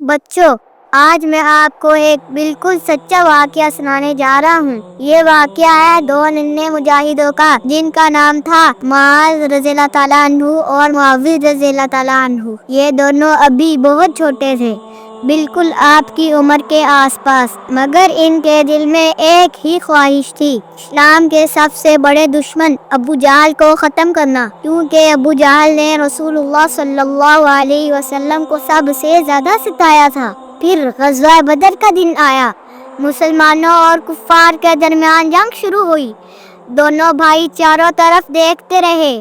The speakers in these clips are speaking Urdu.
بچوں، آج میں آپ کو ایک بالکل سچا واقعہ سنانے جا رہا ہوں۔ یہ واقعہ ہے دو ننھے مجاہدوں کا، جن کا نام تھا معاذ رضی اللہ تعالیٰ عنہ اور معاویہ رضی اللہ تعالیٰ عنہ۔ یہ دونوں ابھی بہت چھوٹے تھے، بالکل آپ کی عمر کے آس پاس، مگر ان کے دل میں ایک ہی خواہش تھی، اسلام کے سب سے بڑے دشمن ابو جہل کو ختم کرنا، کیونکہ ابو جہل نے رسول اللہ صلی اللہ علیہ وسلم کو سب سے زیادہ ستایا تھا۔ پھر غزوہ بدر کا دن آیا، مسلمانوں اور کفار کے درمیان جنگ شروع ہوئی۔ دونوں بھائی چاروں طرف دیکھتے رہے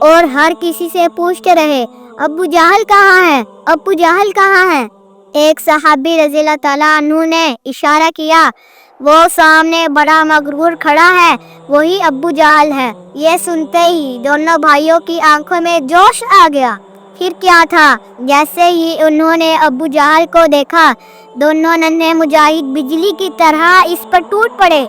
اور ہر کسی سے پوچھتے رہے، ابو جہل کہاں ہے؟ ابو جہل کہاں ہے؟ ایک صحابی رضی اللہ تعالیٰ عنہ نے اشارہ کیا، وہ سامنے بڑا مغرور کھڑا ہے، وہی ابو جہل ہے۔ یہ سنتے ہی دونوں بھائیوں کی آنکھوں میں جوش آ گیا۔ پھر کیا تھا، جیسے ہی انہوں نے ابو جہل کو دیکھا، دونوں ننھے مجاہد بجلی کی طرح اس پر ٹوٹ پڑے۔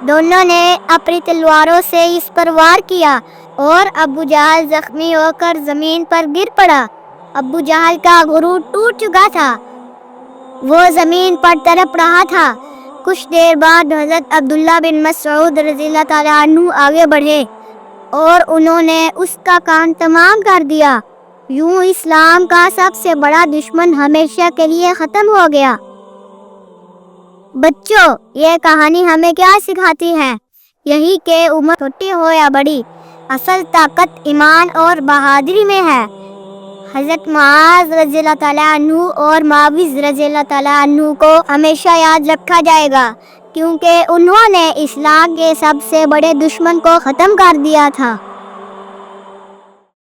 دونوں نے اپنی تلواروں سے اس پر وار کیا اور ابو جہل زخمی ہو کر زمین پر گر پڑا۔ ابو جہل کا غرور ٹوٹ چکا تھا، وہ زمین پر تڑپ رہا تھا۔ کچھ دیر بعد حضرت عبداللہ بن مسعود رضی اللہ تعالیٰ عنہ آگے بڑھے اور انہوں نے اس کا کان تمام کر دیا۔ یوں اسلام کا سب سے بڑا دشمن ہمیشہ کے لیے ختم ہو گیا۔ بچوں، یہ کہانی ہمیں کیا سکھاتی ہے؟ یہی کہ عمر چھوٹی ہو یا بڑی، اصل طاقت ایمان اور بہادری میں ہے۔ حضرت معاذ رضی اللہ تعالیٰ عنہ اور معاویہ رضی اللہ تعالیٰ عنہ کو ہمیشہ یاد رکھا جائے گا، کیونکہ انہوں نے اسلام کے سب سے بڑے دشمن کو ختم کر دیا تھا۔